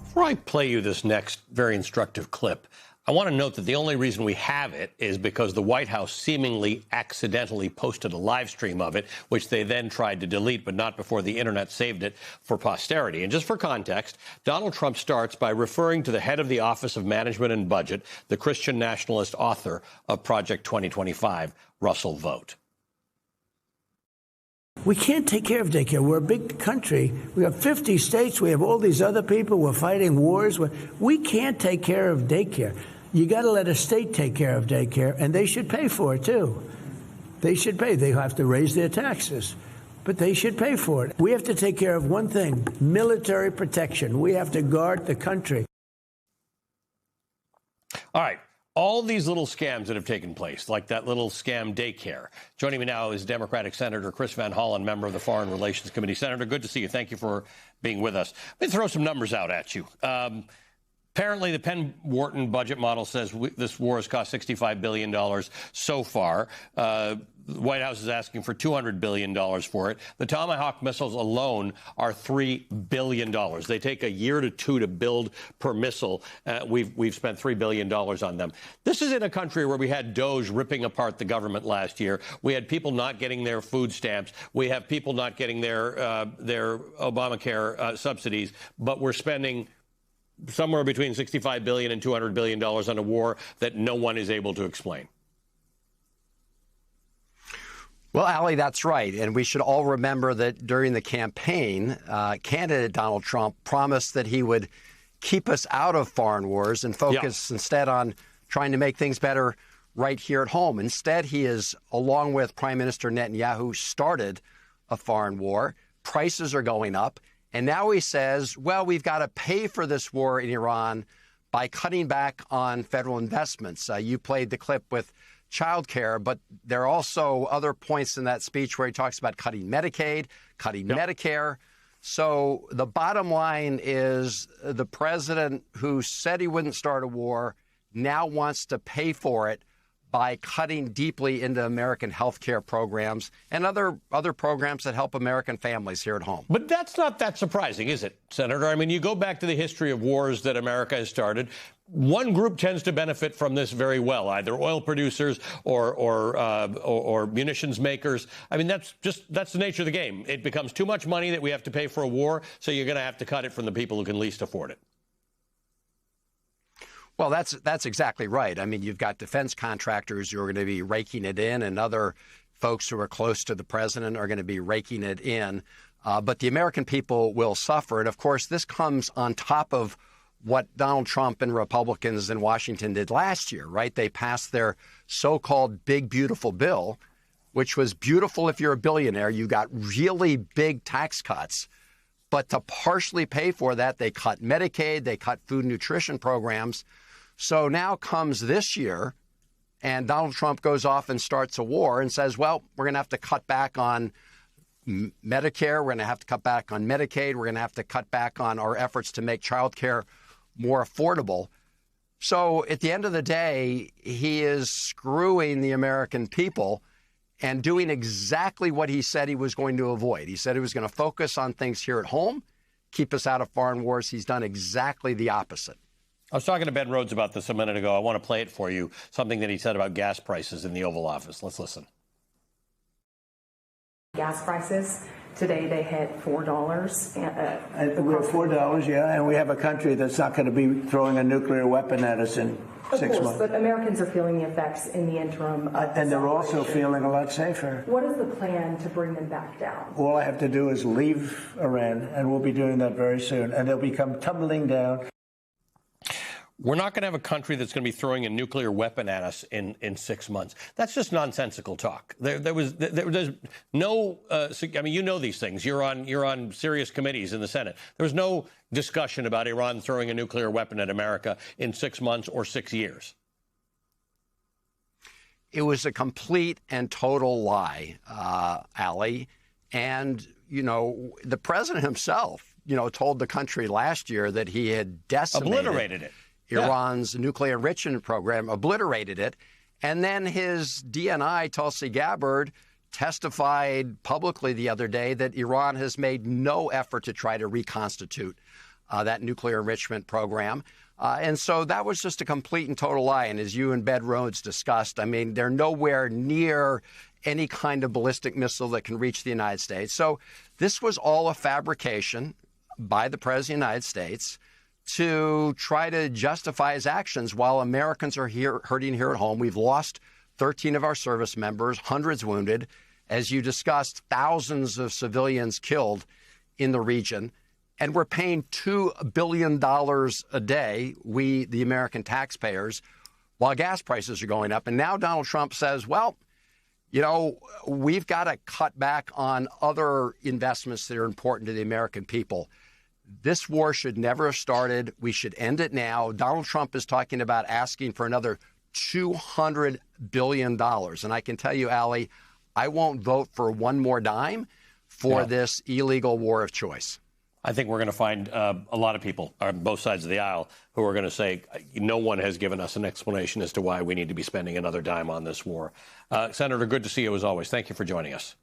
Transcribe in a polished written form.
Before I play you this next very instructive clip, I want to note that the only reason we have it is because the White House seemingly accidentally posted a live stream of it, which they then tried to delete, but not before the internet saved it for posterity. And just for context, Donald Trump starts by referring to the head of the Office of Management and Budget, the Christian nationalist author of Project 2025, Russell Vought. We can't take care of daycare. We're a big country. We have 50 states. We have all these other people. We're fighting wars. We can't take care of daycare. You got to let a state take care of daycare, and they should pay for it, too. They should pay. They have to raise their taxes, but they should pay for it. We have to take care of one thing, military protection. We have to guard the country. All right. All these little scams that have taken place, like that little scam daycare. Joining me now is Democratic Senator Chris Van Hollen, member of the Foreign Relations Committee. Senator, good to see you. Thank you for being with us. Let me throw some numbers out at you. Apparently, the Penn-Wharton budget model says this war has cost $65 billion so far. The White House is asking for $200 billion for it. The Tomahawk missiles alone are $3 billion. They take a year to two to build per missile. We've spent $3 billion on them. This is in a country where we had DOGE ripping apart the government last year. We had people not getting their food stamps. We have people not getting their Obamacare subsidies. But we're spending somewhere between $65 billion and $200 billion on a war that no one is able to explain. Well, Ali, that's right. And we should all remember that during the campaign, candidate Donald Trump promised that he would keep us out of foreign wars and focus instead on trying to make things better right here at home. Instead, he is, along with Prime Minister Netanyahu, started a foreign war. Prices are going up. And now he says, well, we've got to pay for this war in Iran by cutting back on federal investments. You played the clip with child care, but there are also other points in that speech where he talks about cutting Medicaid, cutting Medicare. So the bottom line is the president who said he wouldn't start a war now wants to pay for it by cutting deeply into American health care programs and other programs that help American families here at home. But that's not that surprising, is it, Senator? I mean, you go back to the history of wars that America has started. One group tends to benefit from this very well, either oil producers or munitions makers. I mean, that's the nature of the game. It becomes too much money that we have to pay for a war, so you're going to have to cut it from the people who can least afford it. Well, that's exactly right. I mean, you've got defense contractors who are going to be raking it in, and other folks who are close to the president are going to be raking it in. But the American people will suffer. And, of course, this comes on top of what Donald Trump and Republicans in Washington did last year, right? They passed their so-called big, beautiful bill, which was beautiful if you're a billionaire. You got really big tax cuts. But to partially pay for that, they cut Medicaid, they cut food and nutrition programs. So now comes this year, and Donald Trump goes off and starts a war and says, well, we're going to have to cut back on Medicare. We're going to have to cut back on Medicaid. We're going to have to cut back on our efforts to make child care more affordable. So at the end of the day, he is screwing the American people and doing exactly what he said he was going to avoid. He said he was going to focus on things here at home, keep us out of foreign wars. He's done exactly the opposite. I was talking to Ben Rhodes about this a minute ago. I want to play it for you, something that he said about gas prices in the Oval Office. Let's listen. Gas prices, today they hit $4. We're $4, and we have a country that's not going to be throwing a nuclear weapon at us in 6 months. But Americans are feeling the effects in the interim. And they're also feeling a lot safer. What is the plan to bring them back down? All I have to do is leave Iran, and we'll be doing that very soon, and they'll become tumbling down. We're not going to have a country that's going to be throwing a nuclear weapon at us in 6 months. That's just nonsensical talk. There's no. I mean, you know these things. You're on serious committees in the Senate. There was no discussion about Iran throwing a nuclear weapon at America in 6 months or 6 years. It was a complete and total lie, Ali. And the president himself, told the country last year that he had obliterated it. Iran's nuclear enrichment program, obliterated it. And then his DNI, Tulsi Gabbard, testified publicly the other day that Iran has made no effort to try to reconstitute that nuclear enrichment program. And so that was just a complete and total lie. And as you and Ben Rhodes discussed, I mean, they're nowhere near any kind of ballistic missile that can reach the United States. So this was all a fabrication by the President of the United States to try to justify his actions while Americans are hurting here at home. We've lost 13 of our service members, hundreds wounded. As you discussed, thousands of civilians killed in the region. And we're paying $2 billion a day, we, the American taxpayers, while gas prices are going up. And now Donald Trump says, well, you know, we've got to cut back on other investments that are important to the American people. This war should never have started. We should end it now. Donald Trump is talking about asking for another $200 billion. And I can tell you, Ali, I won't vote for one more dime for this illegal war of choice. I think we're going to find a lot of people on both sides of the aisle who are going to say no one has given us an explanation as to why we need to be spending another dime on this war. Senator, good to see you as always. Thank you for joining us.